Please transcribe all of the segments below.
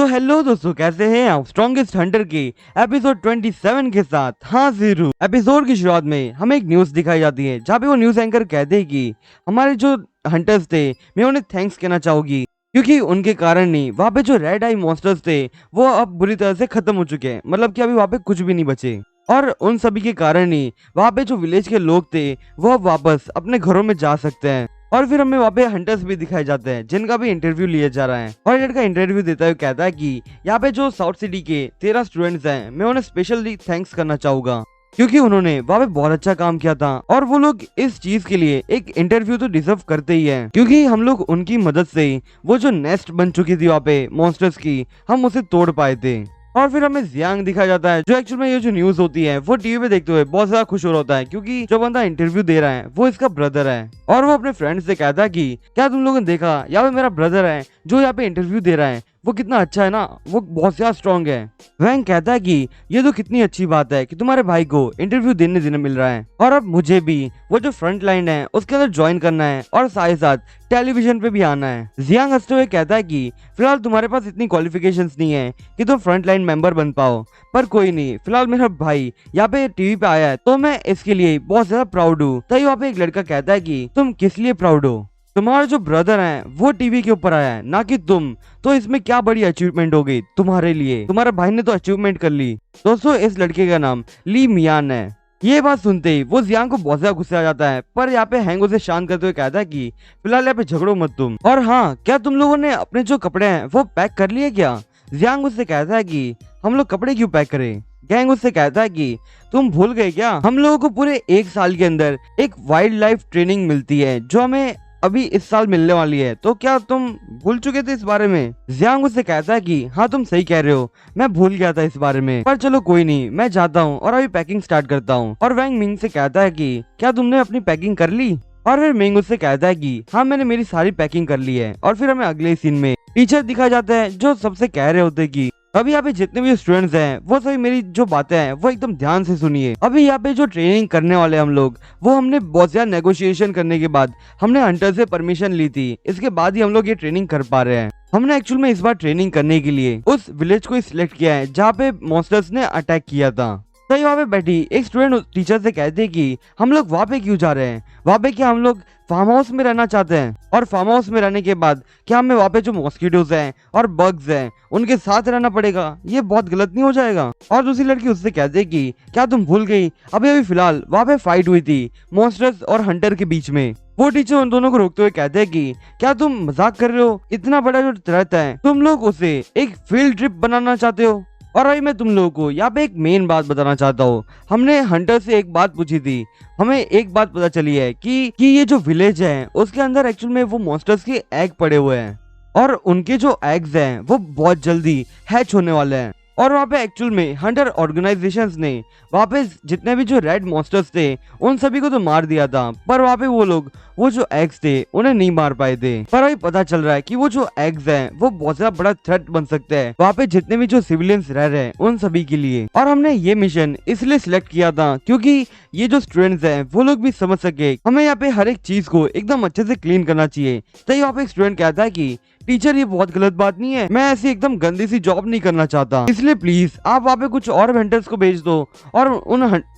तो हेलो दोस्तों, कैसे हैं आप? स्ट्रॉन्गेस्ट हंटर के एपिसोड 27 के साथ हाजिर हूँ। एपिसोड की शुरुआत में हमें एक न्यूज दिखाई जाती है जहाँ पे वो न्यूज एंकर कहते हैं कि हमारे जो हंटर्स थे, मैं उन्हें थैंक्स कहना चाहूंगी क्योंकि उनके कारण ही वहाँ पे जो रेड आई मॉन्स्टर्स थे वो अब बुरी तरह से खत्म हो चुके हैं। मतलब कि अभी वहाँ पे कुछ भी नहीं बचे और उन सभी के कारण ही वहाँ पे जो विलेज के लोग थे वो अब वापस अपने घरों में जा सकते हैं। और फिर हमें वहाँ पे हंटर्स भी दिखाए जाते हैं जिनका भी इंटरव्यू लिया जा रहा है। और लड़का इंटरव्यू देता है, कहता है कि यहाँ पे जो साउथ सिटी के 13 स्टूडेंट्स हैं, मैं उन्हें स्पेशली थैंक्स करना चाहूंगा क्योंकि उन्होंने वहाँ पे बहुत अच्छा काम किया था और वो लोग इस चीज के लिए एक इंटरव्यू तो डिजर्व करते ही हैं क्योंकि हम लोग उनकी मदद से वो जो नेस्ट बन चुकी थी वहाँ पे मॉन्स्टर्स की, हम उसे तोड़ पाए थे। और फिर हमें जियांग दिखाया जाता है जो एक्चुअल में ये जो न्यूज होती है वो टीवी पे देखते हुए बहुत ज्यादा खुश हो रहा होता है क्योंकि जो बंदा इंटरव्यू दे रहा है वो इसका ब्रदर है। और वो अपने फ्रेंड से कहता है कि क्या तुम लोगों ने देखा, यहाँ पे मेरा ब्रदर है जो यहाँ पे इंटरव्यू दे रहा है, वो कितना अच्छा है ना, वो बहुत ज्यादा स्ट्रॉन्ग है। वैंग कहता है कि ये तो कितनी अच्छी बात है कि तुम्हारे भाई को इंटरव्यू देने मिल रहा है और अब मुझे भी वो जो फ्रंट लाइन है उसके अंदर ज्वाइन करना है और साथ ही साथ टेलीविजन पे भी आना है। जियांग हंसते हुए कहता है कि फिलहाल तुम्हारे पास इतनी क्वालिफिकेशंस नहीं है कि तुम फ्रंट लाइन मेंबर बन पाओ, पर कोई नहीं, फिलहाल मेरा भाई यहाँ पे टीवी पे आया है तो मैं इसके लिए बहुत ज्यादा प्राउड हूँ। तभी वहाँ पे एक लड़का कहता है कि तुम किस लिए प्राउड हो? तुम्हारा जो ब्रदर है वो टीवी के ऊपर आया है ना कि तुम, तो इसमें क्या बड़ी अचीवमेंट हो गई तुम्हारे लिए? तुम्हारे भाई ने तो अचीवमेंट कर ली। दोस्तों, इस लड़के का नाम ली मियान है। ये बात सुनते ही वो जियांग को बहुत ज्यादा गुस्सा आ जाता है, पर यहाँ पे हैंग उसे शांत करते हुए कहता है कि फिलहाल यहाँ पे झगड़ो मत तुम। और हाँ, क्या तुम लोगों ने अपने जो कपड़े हैं वो पैक कर लिए क्या? जियांग उससे कहता है कि हम लोग कपड़े क्यों पैक करें? गैंग उससे कहता है कि तुम भूल गए क्या, हम लोगों को पूरे 1 साल के अंदर एक वाइल्ड लाइफ ट्रेनिंग मिलती है जो हमें अभी इस साल मिलने वाली है, तो क्या तुम भूल चुके थे इस बारे में? जियांग उससे कहता है कि हाँ तुम सही कह रहे हो, मैं भूल गया था इस बारे में, पर चलो कोई नहीं, मैं जाता हूँ और अभी पैकिंग स्टार्ट करता हूँ। और वैंग मिंग से कहता है कि क्या तुमने अपनी पैकिंग कर ली? और फिर मिंग उससे कहता है कि हाँ मैंने मेरी सारी पैकिंग कर ली है। और फिर हमें अगले सीन में टीचर दिखाया जाता है जो सबसे कह रहे होते कि अभी यहाँ पे जितने भी स्टूडेंट्स हैं वो सभी मेरी जो बातें हैं वो एकदम ध्यान से सुनिए। अभी यहाँ पे जो ट्रेनिंग करने वाले हम लोग, वो हमने बहुत ज्यादा नेगोशिएशन करने के बाद हमने हंटर से परमिशन ली थी, इसके बाद ही हम लोग ये ट्रेनिंग कर पा रहे हैं। हमने एक्चुअल में इस बार ट्रेनिंग करने के लिए उस विलेज को सिलेक्ट किया है जहाँ पे मॉन्स्टर्स ने अटैक किया था। तो वहाँ पे बैठी एक स्टूडेंट टीचर से कहते हैं कि हम लोग वहाँ पे क्यों जा रहे हैं, वहाँ पे क्या हम लोग फार्म हाउस में रहना चाहते हैं? और फार्म हाउस में रहने के बाद क्या हमें वहाँ पे जो मॉस्किटोज हैं और बग्स हैं उनके साथ रहना पड़ेगा? ये बहुत गलत नहीं हो जाएगा? और दूसरी लड़की उससे कहते हैं कि क्या तुम भूल गई, अभी फिलहाल वहाँ पे फाइट हुई थी मॉन्स्टर्स और हंटर के बीच में। वो टीचर उन दोनों को रोकते हुए कहते हैं कि क्या तुम मजाक कर रहे हो? इतना बड़ा जो थ्रेट है तुम लोग उसे एक फील्ड ट्रिप बनाना चाहते हो? और अभी मैं तुम लोगों को यहाँ पे एक मेन बात बताना चाहता हूँ। हमने हंटर से एक बात पूछी थी, हमें एक बात पता चली है कि ये जो विलेज है उसके अंदर एक्चुअल में वो मॉन्स्टर्स के एग पड़े हुए हैं और उनके जो एग्स हैं वो बहुत जल्दी हैच होने वाले हैं। और वहाँ पे एक्चुअल में हंटर ऑर्गेनाइजेशंस ने वहाँ पे जितने भी जो रेड मॉन्स्टर्स थे उन सभी को तो मार दिया था, पर वहाँ पे वो लोग वो जो एग्स थे उन्हें नहीं मार पाए थे। पर अभी पता चल रहा है कि वो जो एग्स हैं वो बहुत ज्यादा बड़ा थ्रेट बन सकते हैं वहाँ पे जितने भी जो सिविलियंस रह रहे हैं उन सभी के लिए। और हमने ये मिशन इसलिए सिलेक्ट किया था क्योंकि ये जो स्टूडेंट्स हैं वो लोग भी समझ सके हमें यहाँ पे हर एक चीज को एकदम अच्छे से क्लीन करना चाहिए। तो वहाँ पे एक स्टूडेंट कहता है कि टीचर ये बहुत गलत बात नहीं है, मैं ऐसी एकदम गंदी सी जॉब नहीं करना चाहता, इसलिए प्लीज आप वहाँ पे कुछ और हंटर्स को भेज दो और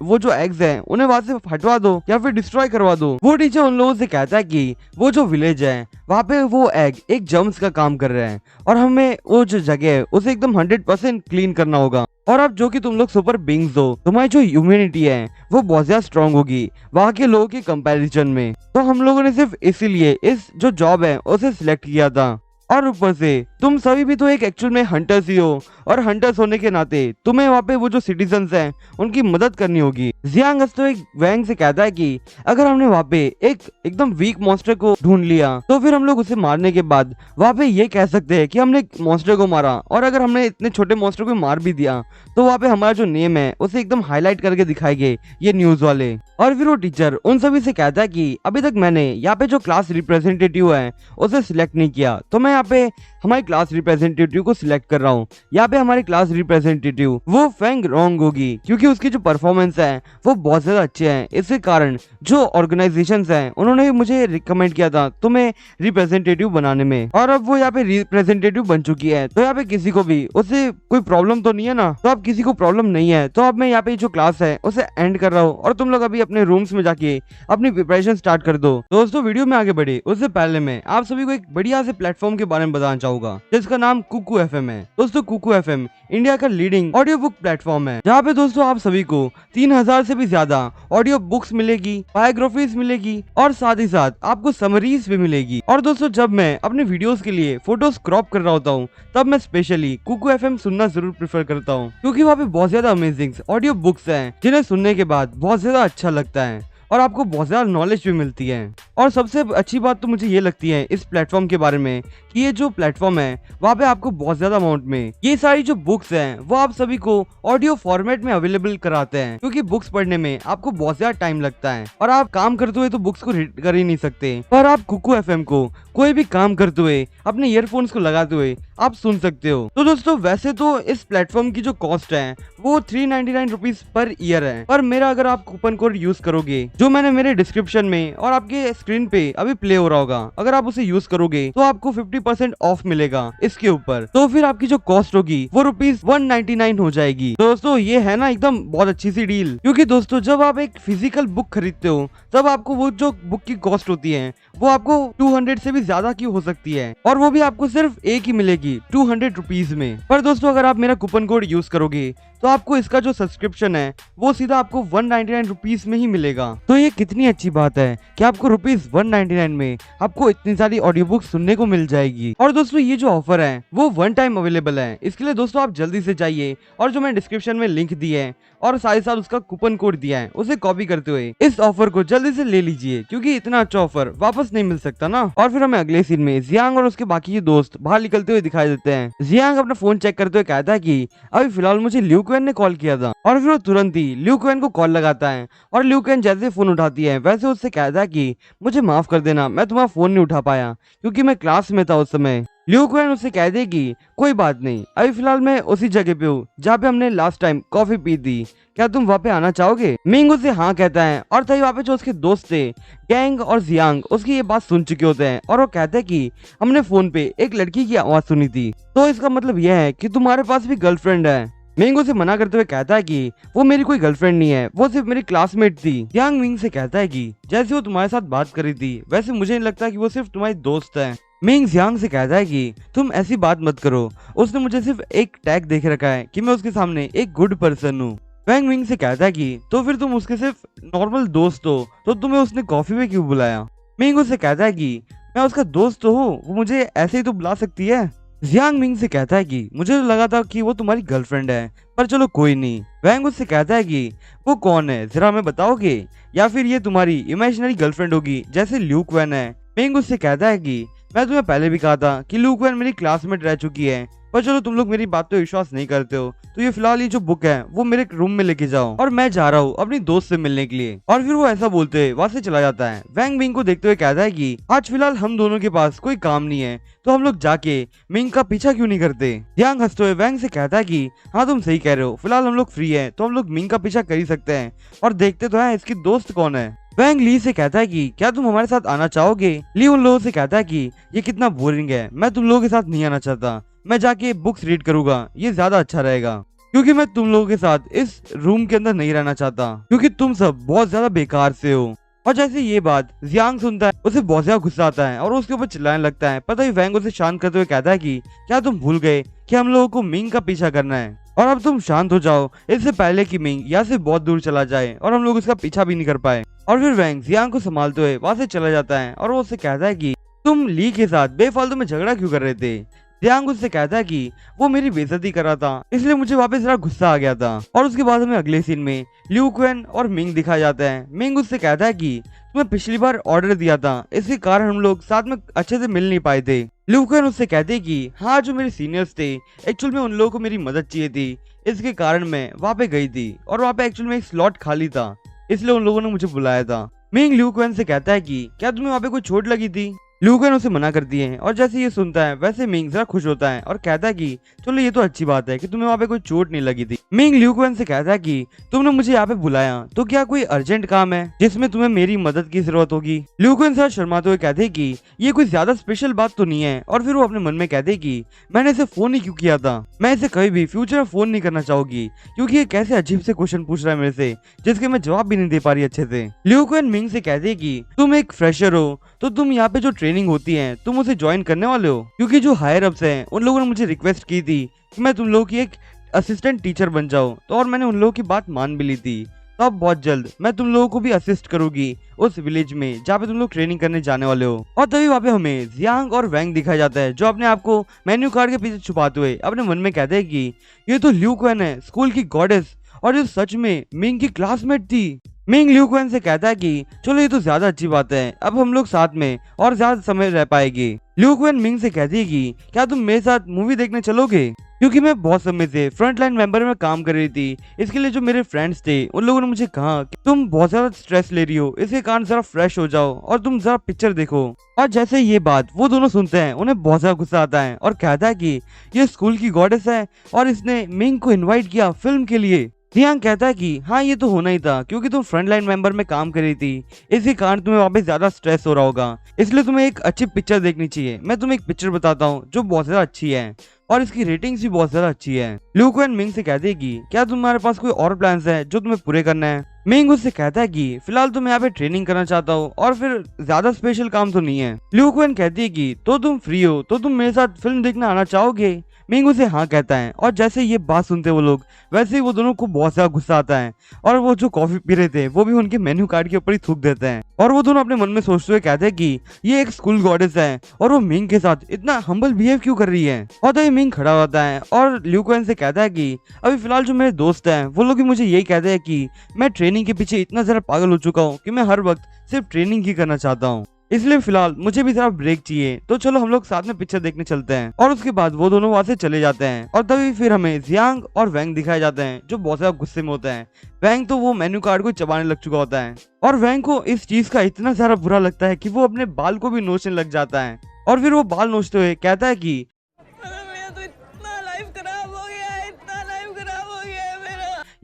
वो जो एग्स हैं उन्हें वहाँ से हटवा दो या फिर डिस्ट्रॉय करवा दो। वो टीचर उन लोगों से कहता है कि वो जो विलेज है वहाँ पे वो एग एक जर्म्स का काम कर रहे हैं और हमें वो जो जगह है उसे एकदम 100% क्लीन करना होगा। और अब जो कि तुम लोग सुपर बींग्स हो, तुम्हारी जो ह्यूमैनिटी है वो बहुत ज्यादा स्ट्रांग होगी वहाँ के लोगों के कंपैरिजन में, तो हम लोगों ने सिर्फ इसीलिए इस जो जॉब है उसे सिलेक्ट किया था। और ऊपर से तुम सभी भी तो एक एक्चुअल में हंटर्स ही हो और हंटर्स होने के नाते तुम्हें वहाँ पे वो जो सिटीजन्स हैं उनकी मदद करनी होगी। जियांग तो एक वैंग से कहता है कि अगर हमने वहाँ पे एक एकदम वीक मॉन्स्टर को ढूंढ लिया तो फिर हम लोग उसे मारने के बाद वहाँ पे ये कह सकते हैं कि हमने मॉन्स्टर को मारा, और अगर हमने इतने छोटे मॉन्स्टर को मार भी दिया तो वहाँ पे हमारा जो नेम है उसे एकदम हाईलाइट करके दिखाएंगे ये न्यूज वाले। और फिर वो टीचर उन सभी से कहता है कि अभी तक मैंने यहाँ पे जो क्लास रिप्रेजेंटेटिव है उसे सिलेक्ट नहीं किया, तो मैं यहाँ पे हमारी क्लास रिप्रेजेंटेटिव को सिलेक्ट कर रहा हूँ। यहाँ पे हमारे क्लास रिप्रेजेंटेटिव वो फेंग रोंग होगी, क्योंकि उसकी जो परफॉर्मेंस है वो बहुत ज्यादा अच्छे हैं। इसके कारण जो ऑर्गेनाइजेशंस हैं उन्होंने भी मुझे रिकमेंड किया था तुम्हें रिप्रेजेंटेटिव बनाने में, और अब वो यहाँ पे रिप्रेजेंटेटिव बन चुकी है। तो यहाँ पे किसी को भी उससे कोई प्रॉब्लम तो नहीं है ना? तो अब किसी को प्रॉब्लम नहीं है, तो अब मैं यहाँ पे जो क्लास है उसे एंड कर रहा हूँ और तुम लोग अभी अपने रूम्स में जाके अपनी प्रिपरेशन स्टार्ट कर दो। दोस्तों वीडियो में आगे बढ़े उससे पहले मैं आप सभी को एक बढ़िया से प्लेटफॉर्म के बारे में बताना चाहूंगा जिसका नाम कुकू एफएम है। दोस्तों कुकू एफएम इंडिया का लीडिंग ऑडियो बुक प्लेटफॉर्म है, जहाँ पे दोस्तों आप सभी को 3000 से भी ज्यादा ऑडियो बुक्स मिलेगी, बायोग्राफीज मिलेगी और साथ ही साथ आपको समरीज भी मिलेगी। और दोस्तों जब मैं अपने वीडियोस के लिए फोटोज क्रॉप कर रहा होता हूँ तब मैं स्पेशली कुकू एफएम सुनना जरूर प्रेफर करता हूँ, क्योंकि वहाँ पे बहुत ज्यादा अमेजिंग ऑडियो बुक्स हैं जिन्हें सुनने के बाद बहुत ज्यादा अच्छा लगता है और आपको बहुत ज्यादा नॉलेज भी मिलती है। और सबसे अच्छी बात तो मुझे ये लगती है इस प्लेटफॉर्म के बारे में कि ये जो प्लेटफॉर्म है वहाँ पे आपको बहुत ज्यादा अमाउंट में ये सारी जो बुक्स हैं वो आप सभी को ऑडियो फॉर्मेट में अवेलेबल कराते हैं, क्योंकि बुक्स पढ़ने में आपको बहुत ज्यादा टाइम लगता है और आप काम करते हुए तो बुक्स को रीड कर ही नहीं सकते, पर आप कुकू एफएम को कोई भी काम करते हुए अपने ईयरफोन्स को लगाते हुए आप सुन सकते हो। तो दोस्तों वैसे तो इस प्लेटफॉर्म की जो कॉस्ट है वो 399 रुपीज पर ईयर है, पर मेरा अगर आप कूपन कोड यूज करोगे जो मैंने मेरे डिस्क्रिप्शन में और आपके स्क्रीन पे अभी प्ले हो रहा होगा, अगर आप उसे यूज करोगे तो आपको 50% ऑफ मिलेगा इसके ऊपर। तो फिर आपकी जो कॉस्ट होगी वो ₹199 हो जाएगी। तो दोस्तों ये है ना एकदम बहुत अच्छी सी डील, क्योंकि दोस्तों जब आप एक फिजिकल बुक खरीदते हो तब आपको वो जो बुक की कॉस्ट होती है वो आपको 200 से भी ज्यादा की हो सकती है, और वो भी आपको सिर्फ एक ही मिलेगी 200 रुपीज में। पर दोस्तों अगर आप मेरा कूपन कोड यूज करोगे तो आपको इसका जो सब्सक्रिप्शन है वो सीधा आपको 199 रुपीज में ही मिलेगा। तो ये कितनी अच्छी बात है कि आपको ₹199 में आपको इतनी सारी ऑडियो बुक सुनने को मिल जाएगी। और दोस्तों ये जो ऑफर है वो वन टाइम अवेलेबल है, इसके लिए दोस्तों आप जल्दी से जाइए और जो मैंने डिस्क्रिप्शन में लिंक दी है और साथ ही साथ उसका कूपन कोड दिया है उसे कॉपी करते हुए इस ऑफर को जल्दी से ले लीजिए, क्योंकि इतना अच्छा ऑफर वापस नहीं मिल सकता ना। और फिर हमें अगले सीन में जियांग और उसके बाकी दोस्त बाहर निकलते हुए दिखाई देते हैं। जियांग अपना फोन चेक करते हुए कहता है कि अभी फिलहाल मुझे ल्यू क्वेन ने कॉल किया था, और फिर वो तुरंत ही ल्यू क्वेन को कॉल लगाता है और ल्यू क्वेन जैसे फोन उठाती है वैसे उससे कहता है कि मुझे माफ कर देना, मैं तुम्हारा फोन नहीं उठा पाया क्योंकि मैं क्लास में था उस समय। ल्यू क्वेन उससे कह दे कि कोई बात नहीं, अभी फिलहाल मैं उसी जगह पे हूँ जहाँ पे हमने लास्ट टाइम कॉफी पी थी, क्या तुम वहाँ पे आना चाहोगे? मिंग उसे हाँ कहता है और तभी वहाँ पे जो उसके दोस्त थे गैंग और जियांग उसकी ये बात सुन चुके होते हैं और वो कहते हैं कि हमने फोन पे एक लड़की की आवाज सुनी थी, तो इसका मतलब यह है कि तुम्हारे पास भी गर्लफ्रेंड है। मिंग उसे मना करते हुए कहता है कि वो मेरी कोई गर्लफ्रेंड नहीं है, वो सिर्फ मेरी क्लासमेट थी। जियांग मिंग से कहता है कि जैसे वो तुम्हारे साथ बात कर रही थी वैसे मुझे नहीं लगता कि वो सिर्फ तुम्हारी दोस्त है। मिंग जियांग से कहता है कि तुम ऐसी बात मत करो, उसने मुझे सिर्फ एक टैग देख रखा है कि मैं उसके सामने एक गुड पर्सन हूँ। वैंग मिंग से कहता है कि तो फिर तुम उसके सिर्फ नॉर्मल दोस्त हो तो तुम्हें उसने कॉफी में क्यों बुलाया? मिंग उससे कहता है कि मैं उसका दोस्त तो हूँ, वो मुझे ऐसे ही तो बुला सकती है। जियांग मिंग से कहता है कि मुझे तो लगा था कि वो तुम्हारी गर्लफ्रेंड है, पर चलो कोई नहीं। वैंग उससे कहता है कि वो कौन है जरा हमें बताओगे, या फिर ये तुम्हारी इमेजिनरी गर्लफ्रेंड होगी जैसे ल्यू क्वेन है। मिंग उससे कहता है कि मैं तुम्हें पहले भी कहा था कि ल्यू क्वेन मेरी क्लासमेट रह चुकी है, पर चलो तुम लोग मेरी बात पे विश्वास नहीं करते हो तो ये फिलहाल ये जो बुक है वो मेरे रूम में लेके जाओ और मैं जा रहा हूँ अपनी दोस्त से मिलने के लिए। और फिर वो ऐसा बोलते हुए वहां से चला जाता है। वैंग मिंग को देखते हुए कहता है कि आज फिलहाल हम दोनों के पास कोई काम नहीं है तो हम लोग जाके मिंग का पीछा क्यों नहीं करते? जियांग हंसते हुए वैंग से कहता है कि हाँ तुम सही कह रहे हो, फिलहाल हम लोग फ्री है तो हम लोग मिंग का पीछा कर ही सकते हैं और देखते तो है इसकी दोस्त कौन है। वैंग ली से कहता है कि क्या तुम हमारे साथ आना चाहोगे? ली उन लोगों से कहता है कि ये कितना बोरिंग है, मैं तुम लोगों के साथ नहीं आना चाहता, मैं जाके बुक्स रीड करूंगा, ये ज्यादा अच्छा रहेगा, क्योंकि मैं तुम लोगों के साथ इस रूम के अंदर नहीं रहना चाहता क्योंकि तुम सब बहुत ज्यादा बेकार से हो। और जैसे ये बात जियांग सुनता है उसे बहुत ज्यादा गुस्सा आता है और उसके ऊपर चिल्लाने लगता है। पता ही वैंग उसे शांत करते हुए कहता है कि क्या तुम भूल गए कि हम लोगों को मिंग का पीछा करना है, और अब तुम शांत हो जाओ इससे पहले कि मिंग यहाँ से बहुत दूर चला जाए और हम लोग उसका पीछा भी नहीं कर पाए। और फिर वैंग जियांग को संभालते हुए वहां से चला जाता है और वो उससे कहता है कि तुम ली के साथ बेफालतू में झगड़ा क्यों कर रहे थे? जियांग उससे कहता है कि वो मेरी बेइज्जती कर रहा था इसलिए मुझे वापस जरा गुस्सा आ गया था। और उसके बाद हमें अगले सीन में ल्यू क्वेन और मिंग दिखाया जाता है। मिंग उससे कहता है कि तुम्हें पिछली बार ऑर्डर दिया था इसके कारण हम लोग साथ में अच्छे से मिल नहीं पाए थे। ल्यू क्वेन उससे कहते कि हाँ जो मेरे सीनियर्स थे एक्चुअल में उन लोगों को मेरी मदद चाहिए थी, इसके कारण मैं वहाँ पे गई थी और वहाँ पे एक्चुअल में एक स्लॉट खाली था इसलिए उन लोगों ने मुझे बुलाया था। मिंग ल्यू क्वेन से कहता है कि क्या तुम्हें वहाँ पे कोई चोट लगी थी? ल्यूकन उसे मना करती है और जैसे ये सुनता है वैसे मिंग जरा खुश होता है और कहता है कि चलो ये तो अच्छी बात है कि तुम्हें वहाँ पे कोई चोट नहीं लगी थी। मिंग ल्यूकन से कहता है कि तुमने मुझे यहाँ पे बुलाया तो क्या कोई अर्जेंट काम है जिसमें तुम्हें मेरी मदद की जरूरत होगी। ल्यूकन सर शर्माते हुए कहते हैं कि ये कोई ज्यादा स्पेशल बात तो नहीं है और फिर वो अपने मन में कहते हैं कि मैंने इसे फोन ही क्यों किया था, मैं इसे कभी भी फ्यूचर में फोन नहीं करना चाहूंगी क्योंकि ये कैसे अजीब से क्वेश्चन पूछ रहा है मेरे से जिसके मैं जवाब भी नहीं दे पा रही अच्छे से। ल्यूकन मिंग से कहते हैं कि तुम एक फ्रेशर हो तो तुम यहाँ पे जो ट्रेनिंग होती है तुम उसे ज्वाइन करने वाले हो क्योंकि जो हायर अप्स हैं उन लोगों ने मुझे रिक्वेस्ट की थी कि मैं तुम लोगों की एक असिस्टेंट टीचर बन जाऊं तो और मैंने उन लोगों की बात मान भी ली थी। तो अब बहुत जल्द मैं तुम लोगों को भी असिस्ट करूंगी उस विलेज में जहाँ पे तुम लोग ट्रेनिंग करने जाने वाले हो। और तभी वहाँ पे हमें जियांग और वैंग दिखाया जाता है जो अपने आप को मेन्यू कार्ड के पीछे छुपाते हुए अपने मन में कहते हैं कि ये तो ल्यू क्वेन है, स्कूल की गॉडेस, और ये सच में मिंग की क्लासमेट थी। मिंग ल्यू क्वेन से कहता है कि चलो ये तो ज्यादा अच्छी बात है, अब हम लोग साथ में और ज्यादा समय रह पाएंगे। ल्यू क्वेन मिंग से कहती है कि क्या तुम मेरे साथ मूवी देखने चलोगे, क्योंकि मैं बहुत समय से फ्रंट लाइन मेंबर में काम कर रही थी। इसके लिए जो मेरे फ्रेंड्स थे उन लोगों ने मुझे कहा कि तुम बहुत ज्यादा स्ट्रेस ले रही हो, इसके कारण जरा फ्रेश हो जाओ और तुम जरा पिक्चर देखो। और जैसे ये बात वो दोनों सुनते हैं उन्हें बहुत ज्यादा गुस्सा आता है और कहता है कि ये स्कूल की गॉडेस है और इसने मिंग को इन्वाइट किया फिल्म के लिए। जियांग कहता है कि हाँ ये तो होना ही था क्योंकि तुम फ्रंट लाइन मेंबर में काम कर रही थी, इसी कारण तुम्हें वहाँ पे ज्यादा स्ट्रेस हो रहा होगा, इसलिए तुम्हें एक अच्छी पिक्चर देखनी चाहिए। मैं तुम्हें एक पिक्चर बताता हूँ जो बहुत ज्यादा अच्छी है और इसकी रेटिंग्स भी बहुत ज्यादा अच्छी है। ल्यू क्वेन मिंग से कहते हैं कि क्या तुम्हारे पास कोई और प्लान्स है जो तुम्हें पूरे करना है। मिंग उससे कहता है कि फिलहाल तो मैं यहाँ पे ट्रेनिंग करना चाहता हूँ और फिर ज्यादा स्पेशल काम तो नहीं है। ल्यू क्वेन कहती है कि तो तुम फ्री हो तो तुम मेरे साथ फिल्म देखने आना चाहोगे। मिंग उसे हाँ कहता है और जैसे ये बात सुनते वो लोग वैसे ही वो दोनों को बहुत ज्यादा गुस्सा आता है और वो जो कॉफी पी रहे थे वो भी उनके मेन्यू कार्ड के ऊपर ही थूक देते हैं और वो दोनों अपने मन में सोचते हुए कहते हैं कि ये एक स्कूल गॉडेस है और वो मिंग के साथ इतना हम्बल बिहेव क्यों कर रही है। और तभी मिंग खड़ा होता है और ल्यू क्वेन से कहता है कि अभी फिलहाल जो मेरे दोस्त हैं वो लोग भी मुझे यही कहते हैं कि मैं ट्रेनिंग के पीछे इतना ज्यादा पागल हो चुका हूँ कि मैं हर वक्त सिर्फ ट्रेनिंग ही करना चाहता हूँ, इसलिए फिलहाल मुझे भी जरा ब्रेक चाहिए। तो चलो हम लोग साथ में पिक्चर देखने चलते हैं। और उसके बाद वो दोनों वहां से चले जाते हैं और तभी फिर हमें जियांग और वैंग दिखाए जाते हैं जो बहुत ज्यादा गुस्से में होता है। वैंग तो वो मेन्यू कार्ड को चबाने लग चुका होता है और वैंग को इस चीज का इतना सारा बुरा लगता है कि वो अपने बाल को भी नोचने लग जाता है और फिर वो बाल नोचते हुए कहता है कि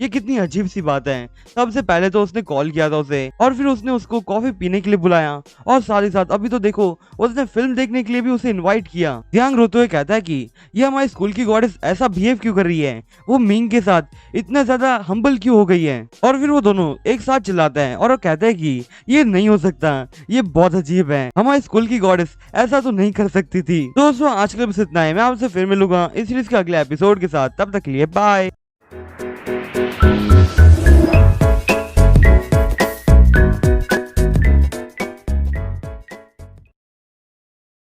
ये कितनी अजीब सी बात है। सबसे पहले तो उसने कॉल किया था उसे और फिर उसने उसको कॉफी पीने के लिए बुलाया और साथ ही साथ अभी तो देखो उसने फिल्म देखने के लिए भी उसे इनवाइट किया। जियांग रोते हुए कहता है कि ये हमारी स्कूल की गॉडेस ऐसा बिहेव क्यों कर रही है, वो मिंग के साथ इतना ज्यादा हम्बल क्यों हो गई है। और फिर वो दोनों एक साथ चिल्लाते हैं और वो कहते हैं कि ये नहीं हो सकता, ये बहुत अजीब है, हमारी स्कूल की गॉडेस ऐसा तो नहीं कर सकती थी। दोस्तों आज के लिए बस इतना है, मैं आपसे फिर मिलूंगा इस सीरीज के अगले एपिसोड के साथ, तब तक के लिए बाय।